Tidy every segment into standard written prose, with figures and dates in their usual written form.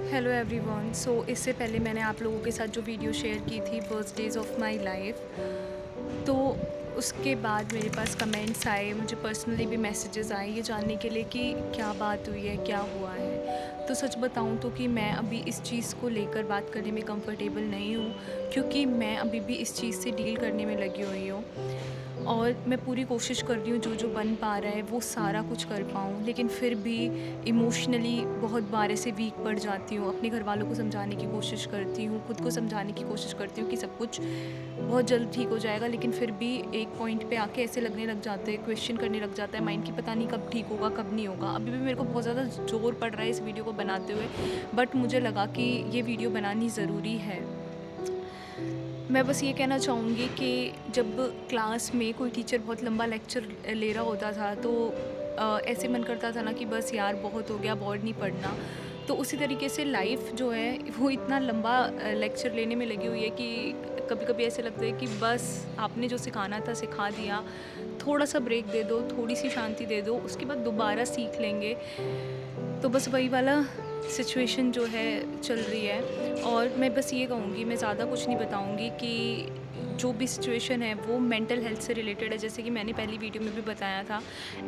Hello everyone. इससे पहले मैंने आप लोगों के साथ जो वीडियो शेयर की थी बर्थडेज़ ऑफ माय लाइफ, तो उसके बाद मेरे पास कमेंट्स आए, मुझे पर्सनली भी मैसेजेस आए ये जानने के लिए कि क्या बात हुई है, क्या हुआ है। तो सच बताऊं तो कि मैं अभी इस चीज़ को लेकर बात करने में कंफर्टेबल नहीं हूँ, क्योंकि मैं अभी भी इस चीज़ से डील करने में लगी हुई हूँ। और मैं पूरी कोशिश कर रही हूँ जो बन पा रहा है वो सारा कुछ कर पाऊँ, लेकिन फिर भी इमोशनली बहुत बार ऐसे वीक पड़ जाती हूँ। अपने घर वालों को समझाने की कोशिश करती हूँ, खुद को समझाने की कोशिश करती हूँ कि सब कुछ बहुत जल्द ठीक हो जाएगा, लेकिन फिर भी एक पॉइंट पे आके ऐसे लगने लग जाते हैं, क्वेश्चन करने लग जाता है माइंड की, पता नहीं कब ठीक होगा कब नहीं होगा। अभी भी मेरे को बहुत ज़्यादा ज़ोर पड़ रहा है इस वीडियो को बनाते हुए, बट मुझे लगा कि ये वीडियो बनानी ज़रूरी है। मैं बस ये कहना चाहूँगी कि जब क्लास में कोई टीचर बहुत लंबा लेक्चर ले रहा होता था तो ऐसे मन करता था ना कि बस यार बहुत हो गया, अब और नहीं पढ़ना। तो उसी तरीके से लाइफ जो है वो इतना लंबा लेक्चर लेने में लगी हुई है कि कभी-कभी ऐसे लगता है कि बस आपने जो सिखाना था सिखा दिया, थोड़ा-सा ब्रेक दे दो, थोड़ी-सी शांति दे दो, उसके बाद दोबारा सीख लेंगे। तो बस वही वाला सिचुएशन जो है चल रही है। और मैं बस ये कहूँगी, मैं ज़्यादा कुछ नहीं बताऊँगी कि जो भी सिचुएशन है वो मेंटल हेल्थ से रिलेटेड है, जैसे कि मैंने पहली वीडियो में भी बताया था।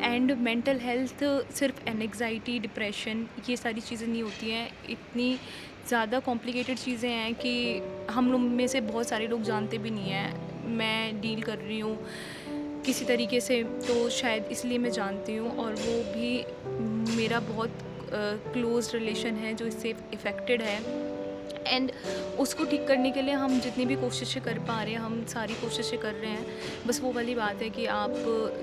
एंड मेंटल हेल्थ सिर्फ एंग्जाइटी, डिप्रेशन ये सारी चीज़ें नहीं होती हैं, इतनी ज़्यादा कॉम्प्लिकेटेड चीज़ें हैं कि हम लोग में से बहुत सारे लोग जानते भी नहीं हैं। मैं डील कर रही हूँ किसी तरीके से, तो शायद इसलिए मैं जानती हूँ, और वो भी मेरा बहुत क्लोज़ रिलेशन है जो इससे इफ़ेक्टेड है। एंड उसको ठीक करने के लिए हम जितनी भी कोशिशें कर पा रहे हैं, हम सारी कोशिशें कर रहे हैं। बस वो वाली बात है कि आप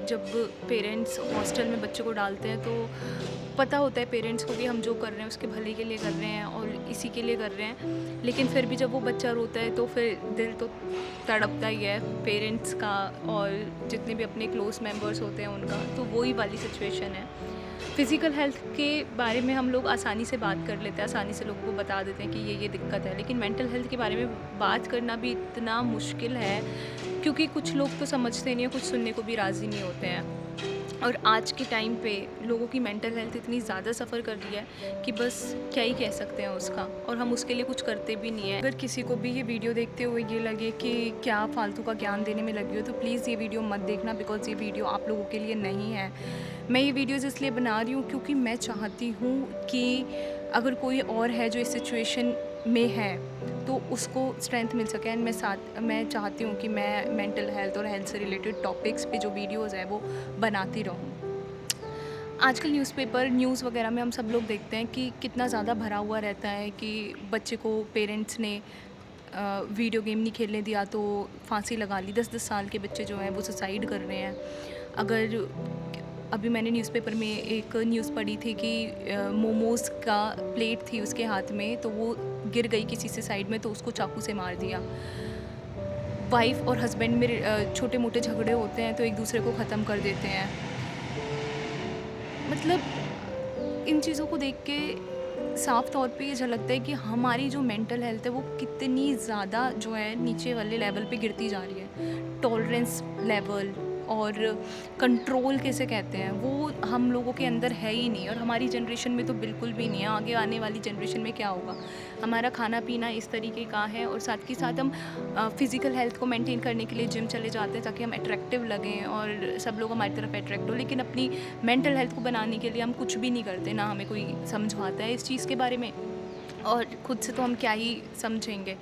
जब पेरेंट्स हॉस्टल में बच्चे को डालते हैं तो पता होता है पेरेंट्स को कि हम जो कर रहे हैं उसके भले के लिए कर रहे हैं और इसी के लिए कर रहे हैं, लेकिन फिर भी जब वो बच्चा रोता है तो फिर दिल तो तड़पता ही है पेरेंट्स का, और जितने भी अपने क्लोज मेंबर्स होते हैं उनका। तो वही वाली सिचुएशन है। फ़िज़िकल हेल्थ के बारे में हम लोग आसानी से बात कर लेते हैं, आसानी से लोगों को बता देते हैं कि ये दिक्कत है, लेकिन मेंटल हेल्थ के बारे में बात करना भी इतना मुश्किल है, क्योंकि कुछ लोग तो समझते नहीं हैं, कुछ सुनने को भी राज़ी नहीं होते हैं। और आज के टाइम पे लोगों की मेंटल हेल्थ इतनी ज़्यादा सफ़र कर रही है कि बस क्या ही कह सकते हैं उसका, और हम उसके लिए कुछ करते भी नहीं है। अगर किसी को भी ये वीडियो देखते हुए ये लगे कि क्या फ़ालतू का ज्ञान देने में लगी हो, तो प्लीज़ ये वीडियो मत देखना, बिकॉज़ ये वीडियो आप लोगों के लिए नहीं है। मैं ये वीडियोज़ इसलिए बना रही हूँ क्योंकि मैं चाहती हूँ कि अगर कोई और है जो इस सिचुएशन में है तो उसको स्ट्रेंथ मिल सके। एंड मैं चाहती हूँ कि मैं मेंटल हेल्थ और हेल्थ से रिलेटेड टॉपिक्स पे जो वीडियोज़ है वो बनाती रहूँ। आजकल न्यूज़पेपर, न्यूज़ वगैरह में हम सब लोग देखते हैं कि कितना ज़्यादा भरा हुआ रहता है कि बच्चे को पेरेंट्स ने वीडियो गेम नहीं खेलने दिया तो फांसी लगा ली। 10-10 साल के बच्चे जो हैं वो सुसाइड कर रहे हैं। अगर अभी मैंने न्यूज़पेपर में एक न्यूज़ पढ़ी थी कि मोमोज़ का प्लेट थी उसके हाथ में, तो वो गिर गई किसी से साइड में, तो उसको चाकू से मार दिया। वाइफ़ और हस्बैंड में छोटे-मोटे झगड़े होते हैं तो एक दूसरे को ख़त्म कर देते हैं। मतलब इन चीज़ों को देख के साफ तौर पे ये झलकता है कि हमारी जो मेंटल हेल्थ है वो कितनी ज़्यादा जो है नीचे वाले लेवल पे गिरती जा रही है। टॉलरेंस लेवल और कंट्रोल किसे कहते हैं वो हम लोगों के अंदर है ही नहीं, और हमारी जनरेशन में तो बिल्कुल भी नहीं है। आगे आने वाली जनरेशन में क्या होगा, हमारा खाना पीना इस तरीके का है, और साथ ही साथ हम फ़िज़िकल हेल्थ को मेंटेन करने के लिए जिम चले जाते हैं ताकि हम अट्रैक्टिव लगें और सब लोग हमारी तरफ अट्रैक्ट हो, लेकिन अपनी मेंटल हेल्थ को बनाने के लिए हम कुछ भी नहीं करते, ना हमें कोई समझाता है इस चीज़ के बारे में, और खुद से तो हम क्या ही समझेंगे।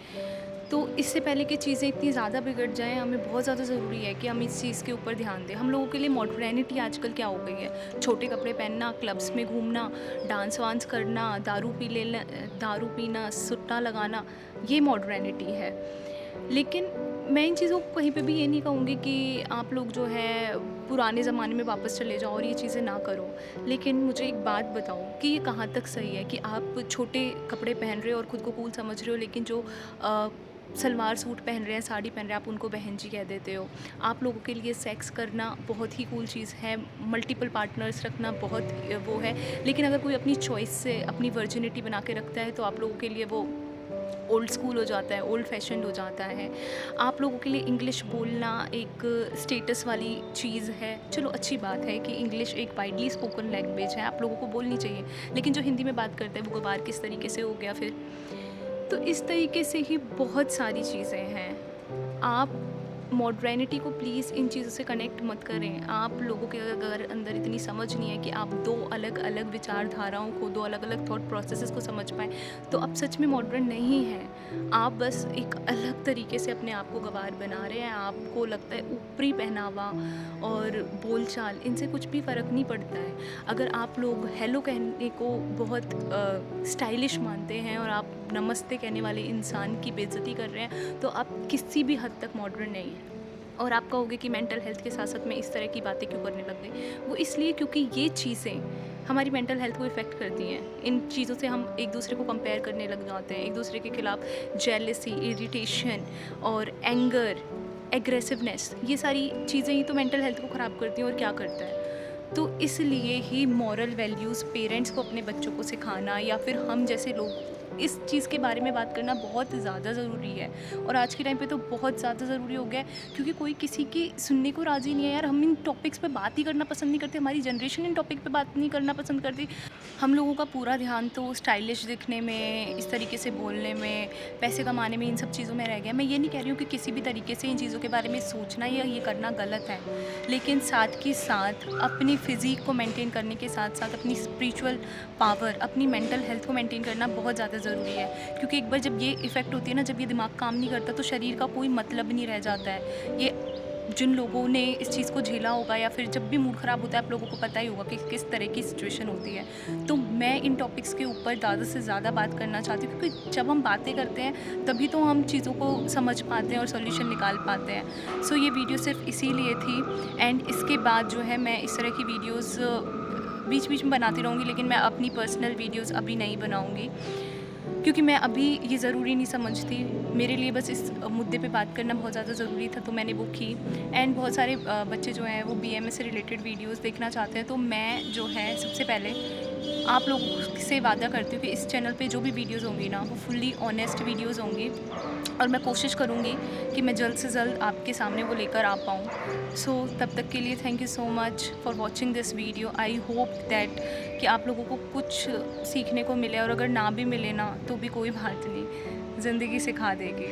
तो इससे पहले कि चीज़ें इतनी ज़्यादा बिगड़ जाएँ, हमें बहुत ज़्यादा ज़रूरी है कि हम इस चीज़ के ऊपर ध्यान दें। हम लोगों के लिए मॉडर्निटी आजकल क्या हो गई है, छोटे कपड़े पहनना, क्लब्स में घूमना, डांस वांस करना, दारू पीना, सुट्टा लगाना, ये मॉडर्निटी है। लेकिन मैं इन चीज़ों को कहीं पे भी ये नहीं कहूँगी कि आप लोग जो है पुराने ज़माने में वापस चले जाओ और ये चीज़ें ना करो। लेकिन मुझे एक बात बताओ कि ये कहाँ तक सही है कि आप छोटे कपड़े पहन रहे हो और खुद को कूल समझ रहे हो, लेकिन जो सलवार सूट पहन रहे हैं, साड़ी पहन रहे हैं, आप उनको बहन जी कह देते हो। आप लोगों के लिए सेक्स करना बहुत ही कूल चीज़ है, मल्टीपल पार्टनर्स रखना बहुत वो है, लेकिन अगर कोई अपनी चॉइस से अपनी वर्जिनिटी बना के रखता है तो आप लोगों के लिए वो ओल्ड स्कूल हो जाता है, ओल्ड फैशन्ड हो जाता है। आप लोगों के लिए इंग्लिश बोलना एक स्टेटस वाली चीज़ है। चलो अच्छी बात है कि इंग्लिश एक वाइडली स्पोकन लैंग्वेज है, आप लोगों को बोलनी चाहिए। लेकिन जो हिंदी में बात करता है वो गँवार किस तरीके से हो गया फिर? तो इस तरीके से ही बहुत सारी चीज़ें हैं। आप मॉडर्निटी को प्लीज़ इन चीज़ों से कनेक्ट मत करें। आप लोगों के अगर अंदर इतनी समझ नहीं है कि आप 2 अलग-अलग विचारधाराओं को, 2 अलग-अलग थॉट प्रोसेसेस को समझ पाएँ, तो आप सच में मॉडर्न नहीं हैं। आप बस एक अलग तरीके से अपने आप को गँवार बना रहे हैं। आपको लगता है ऊपरी पहनावा और बोलचाल, इनसे कुछ भी फ़र्क नहीं पड़ता है। अगर आप लोग हेलो कहने को बहुत स्टाइलिश मानते हैं और आप नमस्ते कहने वाले इंसान की बेइज़्ज़ती कर रहे हैं, तो आप किसी भी हद तक मॉडर्न नहीं हैं। और आप कहोगे कि मेंटल हेल्थ के साथ-साथ मैं इस तरह की बातें क्यों करने लग गई? वो इसलिए क्योंकि ये चीज़ें हमारी मेंटल हेल्थ को इफ़ेक्ट करती हैं। इन चीज़ों से हम एक-दूसरे को कंपेयर करने लग जाते हैं, एक-दूसरे के खिलाफ जेलसी, इरिटेशन और एंगर, एग्रेसिवनेस, ये सारी चीज़ें ही तो मेंटल हेल्थ को ख़राब करती हैं और क्या करता है। तो इसलिए ही मॉरल वैल्यूज़ पेरेंट्स को अपने बच्चों को सिखाना या फिर हम जैसे लोग इस चीज़ के बारे में बात करना बहुत ज़्यादा ज़रूरी है। और आज के टाइम पे तो बहुत ज़्यादा ज़रूरी हो गया है, क्योंकि कोई किसी की सुनने को राज़ी नहीं है यार। हम इन टॉपिक्स पे बात ही करना पसंद नहीं करते, हमारी जनरेशन इन टॉपिक पे बात नहीं करना पसंद करती। हम लोगों का पूरा ध्यान तो स्टाइलिश दिखने में, इस तरीके से बोलने में, पैसे कमाने में, इन सब चीज़ों में रह गया। मैं ये नहीं कह रही हूँ कि किसी भी तरीके से इन चीज़ों के बारे में सोचना या ये करना गलत है, लेकिन साथ के साथ अपनी फ़िज़ीक को मेंटेन करने के साथ-साथ अपनी स्पिरिचुअल पावर, अपनी मेंटल हेल्थ को मेंटेन करना बहुत ज़्यादा ज़रूरी है। क्योंकि एक बार जब ये इफ़ेक्ट होती है ना, जब ये दिमाग काम नहीं करता, तो शरीर का कोई मतलब नहीं रह जाता है। ये जिन लोगों ने इस चीज़ को झेला होगा या फिर जब भी मूड ख़राब होता है, आप लोगों को पता ही होगा कि किस तरह की सिचुएशन होती है। तो मैं इन टॉपिक्स के ऊपर ज़्यादा से ज़्यादा बात करना चाहती हूँ, क्योंकि जब हम बातें करते हैं तभी तो हम चीज़ों को समझ पाते हैं और सॉल्यूशन निकाल पाते हैं। सो ये वीडियो सिर्फ इसीलिए थी। एंड इसके बाद जो है मैं इस तरह की वीडियोज़ बीच-बीच में बनाती रहूँगी, लेकिन मैं अपनी पर्सनल वीडियोज़ अभी नहीं बनाऊँगी, क्योंकि मैं अभी ये ज़रूरी नहीं समझती। मेरे लिए बस इस मुद्दे पे बात करना बहुत ज़्यादा ज़रूरी था, तो मैंने वो की। एंड बहुत सारे बच्चे जो हैं वो बीएमएस से रिलेटेड वीडियोस देखना चाहते हैं, तो मैं जो है सबसे पहले आप लोगों से वादा करती हूँ कि इस चैनल पे जो भी वीडियोस होंगी ना, वो फुल्ली ऑनेस्ट वीडियोस होंगी और मैं कोशिश करूँगी कि मैं जल्द से जल्द आपके सामने वो लेकर आ पाऊँ। सो तब तक के लिए thank you so much for watching this video. I hope that कि आप लोगों को कुछ सीखने को मिले, और अगर ना भी मिले ना तो भी कोई बात नहीं, ज़िंदगी सिखा देगी।